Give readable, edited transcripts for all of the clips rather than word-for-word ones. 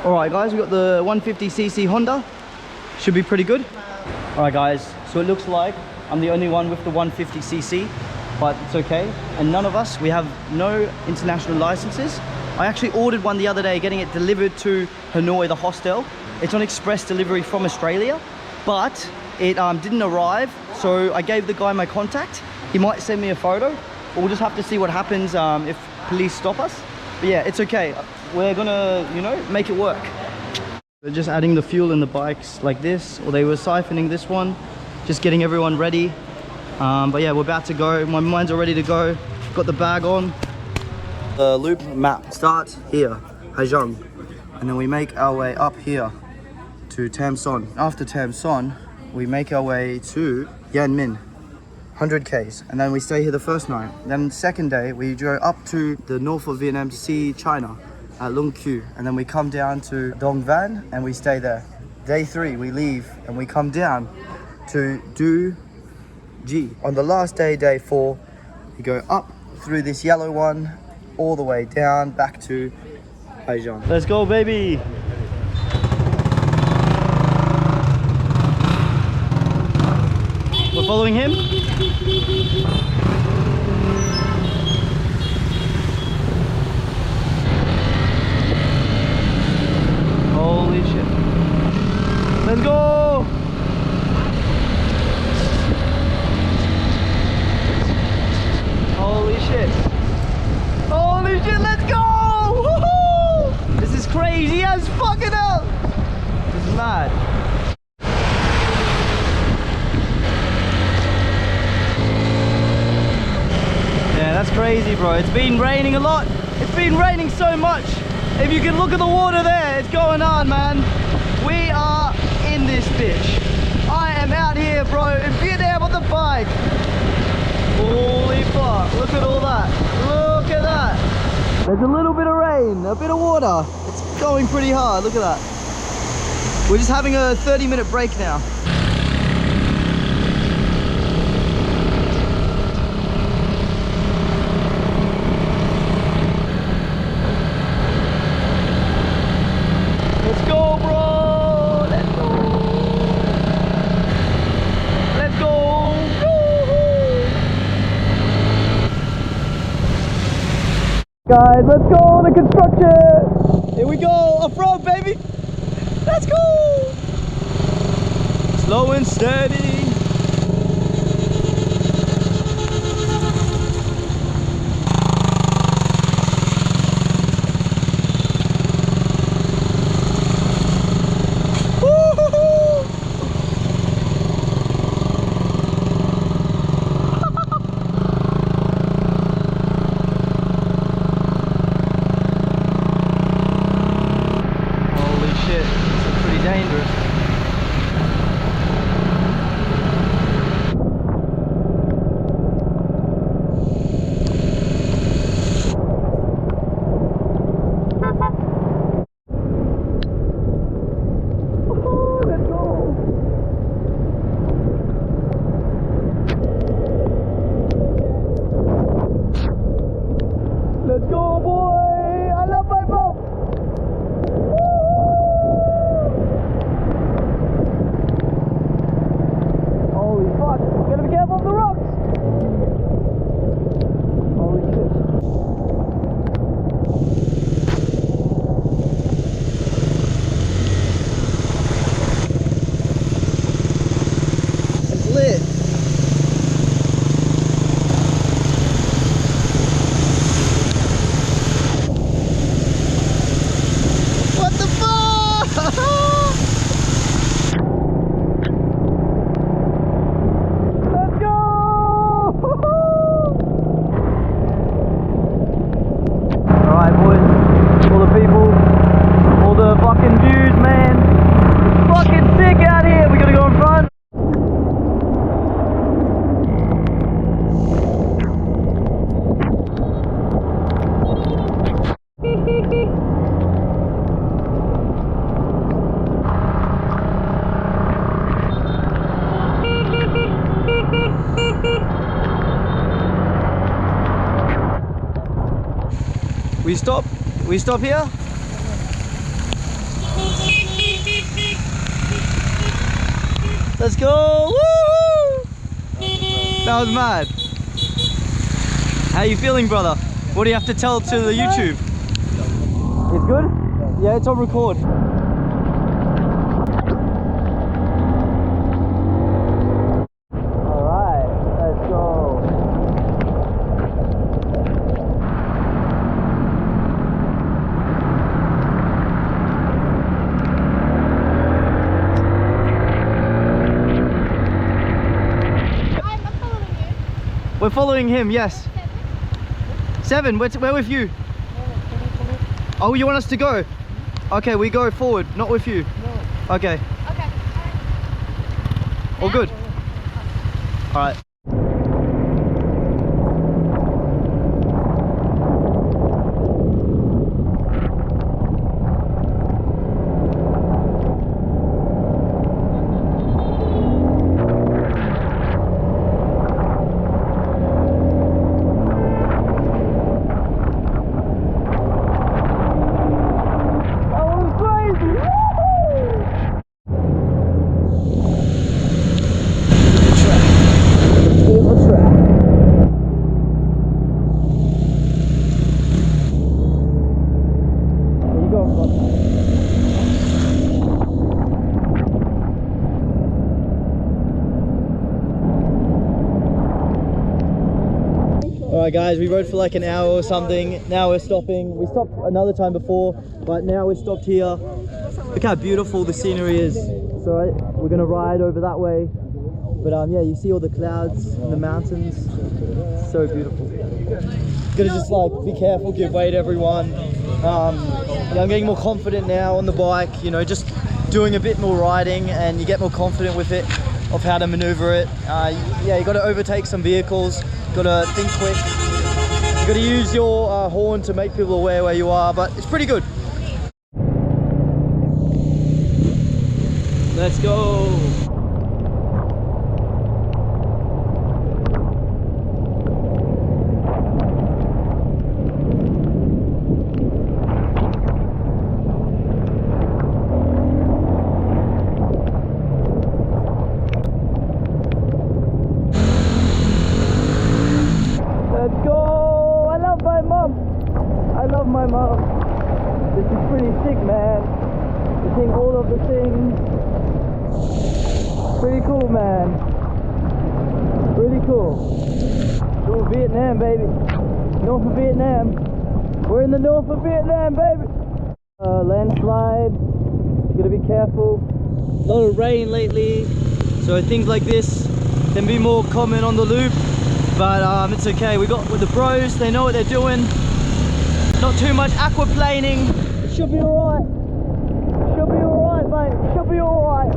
Alright guys, we got the 150cc Honda. Should be pretty good. Alright guys, so it looks like I'm the only one with the 150cc, but it's okay. And none of us, we have no international licenses. I actually ordered one the other day, getting it delivered to Hanoi, the hostel. It's on express delivery from Australia, but it didn't arrive. So I gave the guy my contact. He might send me a photo. We'll just have to see what happens if police stop us. But yeah, it's okay. We're gonna, you know, make it work. They're just adding the fuel in the bikes like this, or they were siphoning this one, just getting everyone ready. But yeah, we're about to go. My mind's all ready to go. Got the bag on. The loop map starts here, Hi Giang, and then we make our way up here to Tam Son. After Tam Son, we make our way to Yan Minh, 100 k's, and then we stay here the first night. Then the second day, we go up to the north of Vietnam to see China at Long Q, and then we come down to Dong Van and we stay there. Day 3, we leave and we come down to Du G. On the last day, day 4, we go up through this yellow one, all the way down back to Hi Giang. Let's go, baby! We're following him. Holy shit. Let's go! Holy shit. Holy shit, let's go! Woohoo! This is crazy as fucking hell! This is mad. Yeah, that's crazy, bro. It's been raining a lot. It's been raining so much. If you can look at the water there, it's going on, man. We are in this bitch. I am out here, bro, in Vietnam on the bike. Holy fuck, look at all that. Look at that. There's a little bit of rain, a bit of water. It's going pretty hard, look at that. We're just having a 30-minute break now. Guys, let's go on the construction! Here we go, off-road, baby! Let's go! Slow and steady. We stop here. Let's go! Woo! That was mad. How you feeling, brother? What do you have to tell to the YouTube? It's good? Yeah, it's on record. Alright, let's go. I'm following you. We're following him, yes. 7, we're with you. Oh, you want us to go? Okay, we go forward, not with you. Okay. Okay. All good? Alright. Alright guys, we rode for like an hour or something. Now we're stopping. We stopped another time before, but now we're stopped here. Look how beautiful the scenery is. So we're gonna ride over that way. But yeah, you see all the clouds and the mountains. So beautiful. Gonna just like be careful, give way to everyone. Yeah, I'm getting more confident now on the bike, you know, just doing a bit more riding and you get more confident with it, of how to maneuver it. Yeah, you gotta overtake some vehicles. Gotta think quick. You gotta use your horn to make people aware where you are, but it's pretty good. Let's go. Let's go! I love my mom! I love my mom. This is pretty sick, man. You're seeing all of the things. Pretty cool, man. Really cool. Ooh, Vietnam, baby. North of Vietnam. We're in the north of Vietnam, baby. Landslide. Gotta be careful. A lot of rain lately, so things like this can be more common on the loop. But it's okay, we got with the bros, they know what they're doing. Not too much aquaplaning. It should be alright. Should be alright, mate. Should be alright.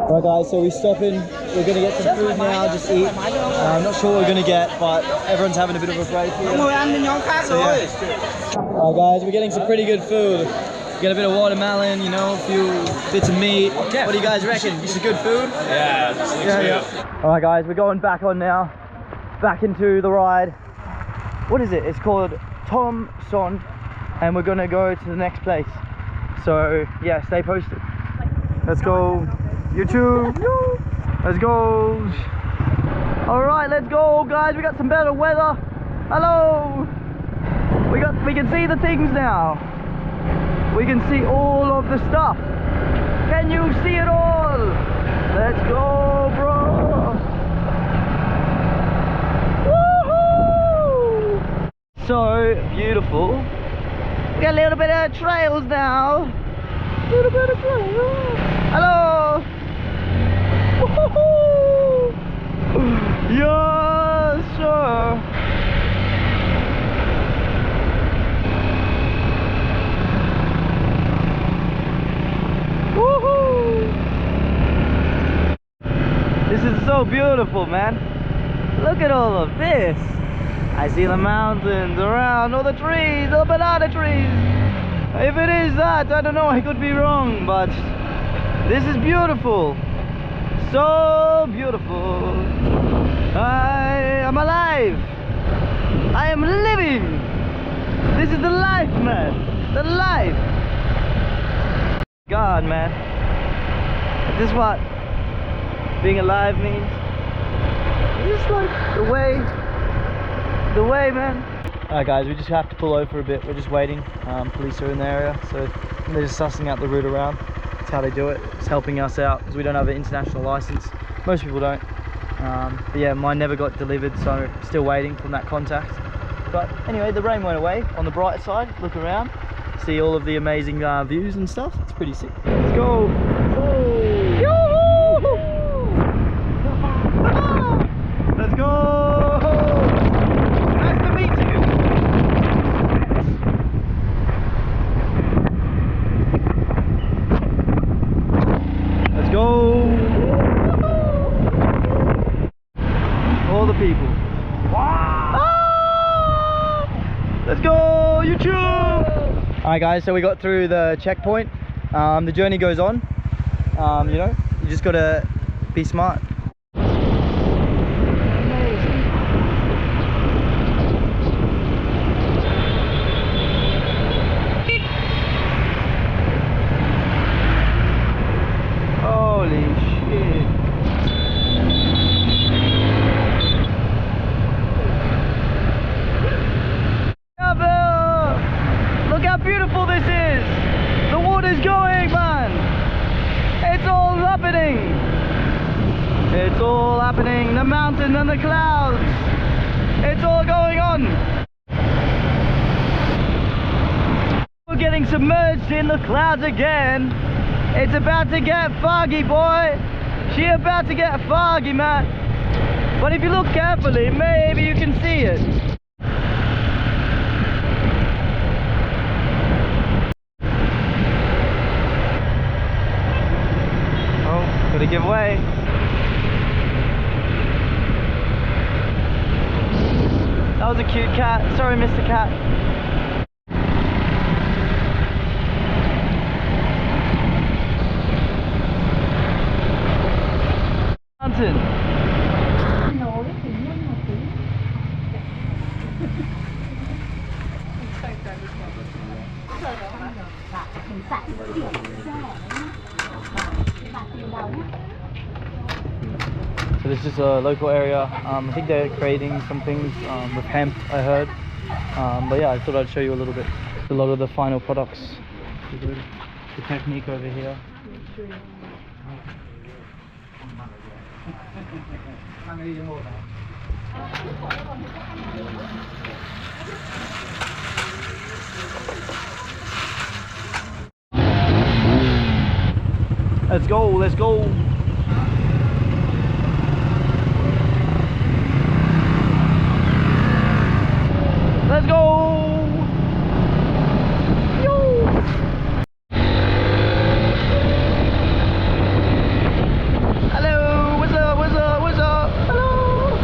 Alright guys, so we're stopping. We're gonna get some food now, just eat. I'm not sure what we're gonna get, but everyone's having a bit of a break here. So, yeah. Alright guys, we're getting some pretty good food. Get a bit of watermelon, you know, a few bits of meat. What do you guys reckon? Is it good food? Yeah, Yeah. Alright guys, we're going back on now. Back into the ride. What is it? It's called Tom Son. And we're gonna go to the next place. So yeah, stay posted. Let's go. YouTube. Let's go. Alright, let's go guys. We got some better weather. Hello. We can see the things now. We can see all of the stuff. Can you see it all? Let's go, bro. Woohoo! So beautiful. We got a little bit of trails now. A little bit of trails. Hello. Woohoo! Yes, sir. This is so beautiful, man. Look at all of this. I see the mountains around, all the trees, all the banana trees. If it is that, I don't know, I could be wrong, but this is beautiful. So beautiful. I am alive. I am living. This is the life, man. The life. God, man. This is what being alive means. It's just like the way, man. Alright guys, we just have to pull over a bit. We're just waiting. Police are in the area, so they're just sussing out the route around. That's how they do it. It's helping us out because we don't have an international license. Most people don't. But yeah, mine never got delivered, so still waiting from that contact. But anyway, the rain went away. On the bright side, look around, see all of the amazing views and stuff. It's pretty sick. Let's go. Let's go. Nice to meet you. Let's go. All the people. Wow. Let's go, YouTube! Alright guys, so we got through the checkpoint. The journey goes on. You know, you just gotta be smart. Amazing. Holy shit. Look how beautiful this is! The water's going, man! It's all happening! It's all happening! The mountain and the clouds! It's all going on! We're getting submerged in the clouds again! It's about to get foggy, boy! She about to get foggy, man! But if you look carefully, maybe you can see it. Gotta give way. That was a cute cat. Sorry, Mr. Cat. Mountain. So this is a local area. I think they're creating some things with hemp, I heard. But yeah, I thought I'd show you a little bit. A lot of the final products. The technique over here. Let's go, let's go. Let's go. Yo. Hello, what's up, what's up, what's up? Hello.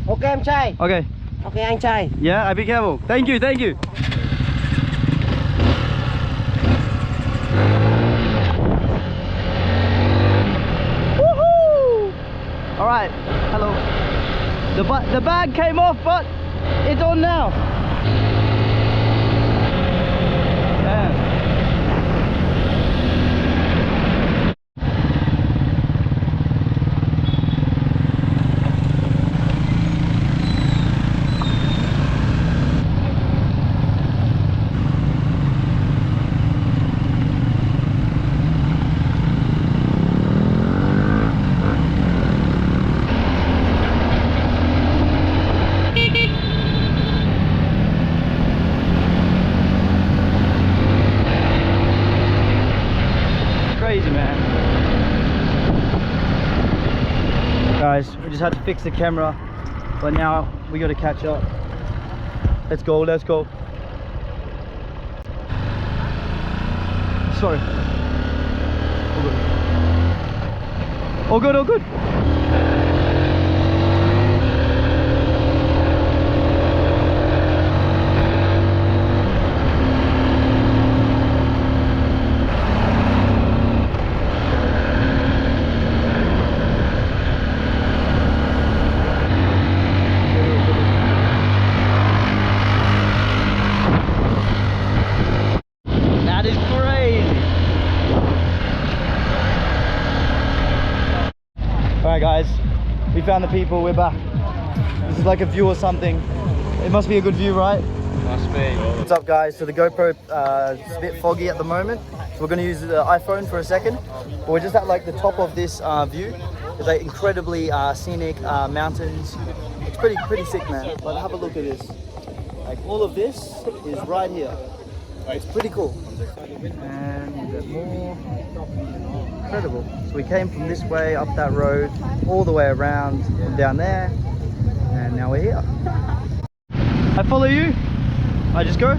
Ok em trai. Okay. Ok anh trai. Yeah, I be careful. Thank you, thank you. Woohoo! All right. Hello. The bag came off, but it's on now. Yeah. Crazy, man. Guys, we just had to fix the camera, but now we got to catch up. Let's go, let's go. Sorry. All good. All good, all good. Alright guys, we found the people, we're back. This is like a view or something. It must be a good view, right? Must be. What's up guys? So the GoPro is a bit foggy at the moment. So we're going to use the iPhone for a second. But we're just at like the top of this view. There's like incredibly scenic mountains. It's pretty sick, man. But have a look at this. Like all of this is right here. It's pretty cool. And a bit more. Incredible. So we came from this way up that road, all the way around and down there. And now we're here. I follow you. I just go.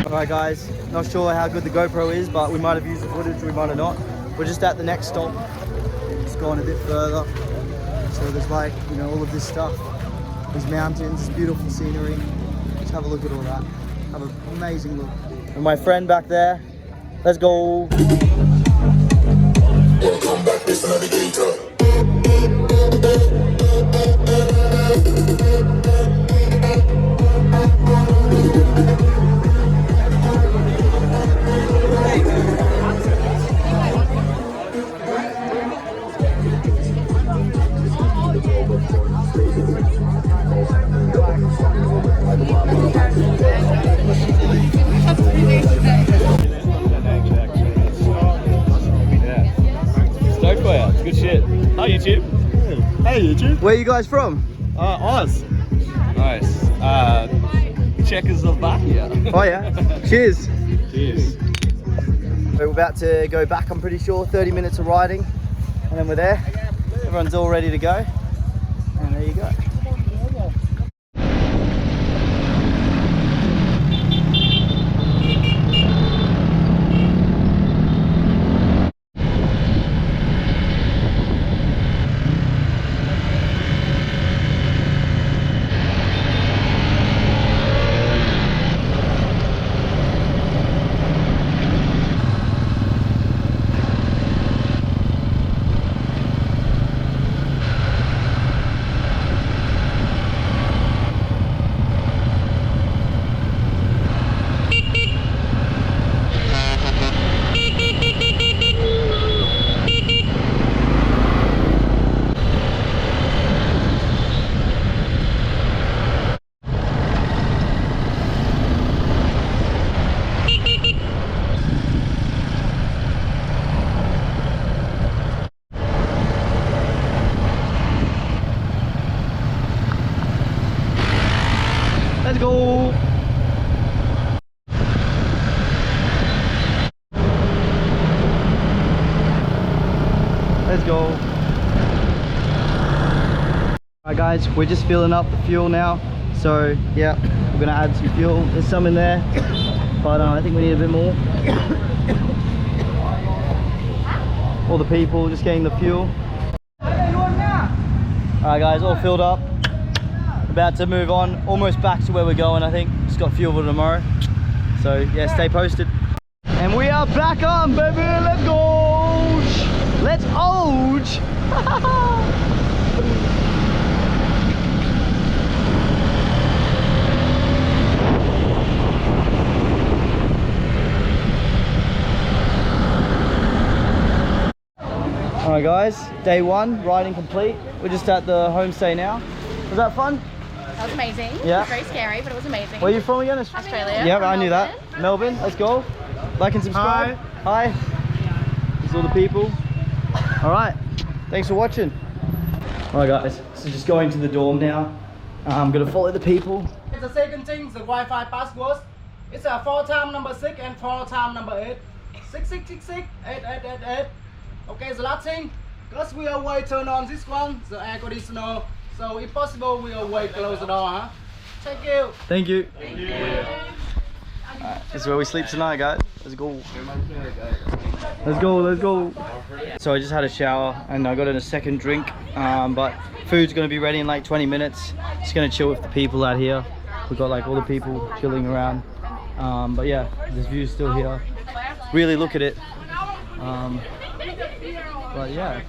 Alright guys, not sure how good the GoPro is, but we might have used the footage, we might have not. We're just at the next stop. Just going a bit further. So there's like, you know, all of this stuff. These mountains, this beautiful scenery. Just have a look at all that. Have an amazing look. And my friend back there, let's go. Welcome back, this navigator. Stoked for you. It's good shit. Hi YouTube. Hey YouTube. Where are you guys from? Oz. Nice. Czechoslovakia. Oh yeah. Cheers. Cheers. We're about to go back, I'm pretty sure. 30 minutes of riding. And then we're there. Everyone's all ready to go. And there you go. Let's go. Let's go. Alright guys, we're just filling up the fuel now. So yeah, we're gonna add some fuel. There's some in there, but I think we need a bit more. All the people just getting the fuel. Alright guys, all filled up. About to move on, almost back to where we're going, I think. Just got fuel for tomorrow. So yeah, stay posted. And we are back on, baby. Let's go. Let's ouch. Alright guys, day one, riding complete. We're just at the homestay now. Was that fun? That was amazing. Yeah. It was very scary, but it was amazing. Where are you from again? Australia. Yeah, from I knew Melbourne. that. Melbourne, let's go. Like and subscribe. Hi. There's all the people. Alright, thanks for watching. Alright guys, so just going to the dorm now. I'm gonna follow the people. The second thing, the Wi-Fi password. It's a 4 time number 6 and 4 time number 8. 6666 8888. Okay, the last thing, because we always turn on this one, the air conditioner. So if possible, we always close the door, huh? Thank you. Thank you. Thank you. Alright, this is where we sleep tonight, guys. Let's go. Let's go, let's go. So I just had a shower and I got in a second drink, but food's gonna be ready in like 20 minutes. Just gonna chill with the people out here. We've got like all the people chilling around. But yeah, this view's still here. Really look at it. But yeah,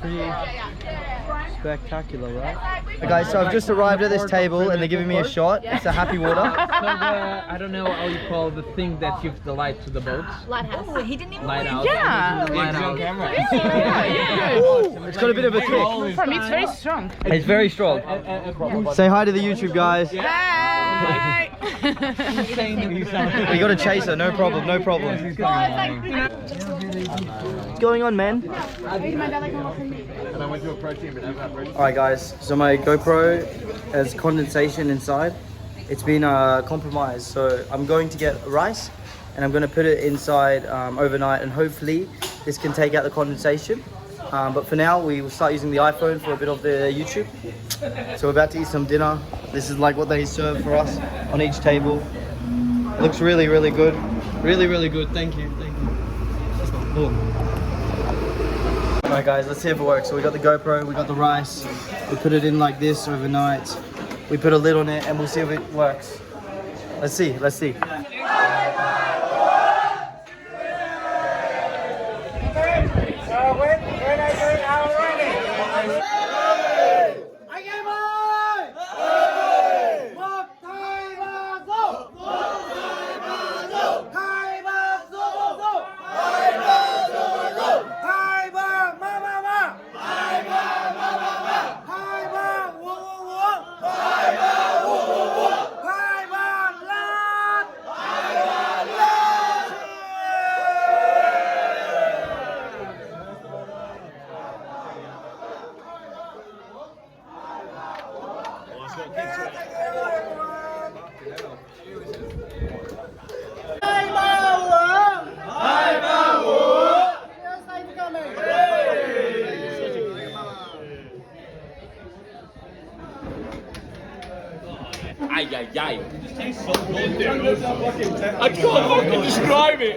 Spectacular, right? Okay, guys, so I've just arrived at this table and they're giving me a shot. It's a happy water. I don't know how you call the thing that gives the light to the boats. Lighthouse. Oh, he didn't even Lighthouse. Yeah. Lighthouse. It's got a bit of a kick. For me, it's very strong. It's very strong. Say hi to the YouTube guys. Hi. We got a chaser, no problem, no problem. What's going on, man? Alright guys, so my GoPro has condensation inside. It's been compromised, so I'm going to get rice and I'm going to put it inside overnight, and hopefully this can take out the condensation. But for now, we will start using the iPhone for a bit of the YouTube. So we're about to eat some dinner. This is like what they serve for us on each table. It looks really, really good. Really, really good. Thank you. Thank you. Cool. Alright guys, let's see if it works. So we got the GoPro, we got the rice. We put it in like this overnight. We put a lid on it and we'll see if it works. Let's see, let's see. Ay, ay, ay. I can't fucking describe it.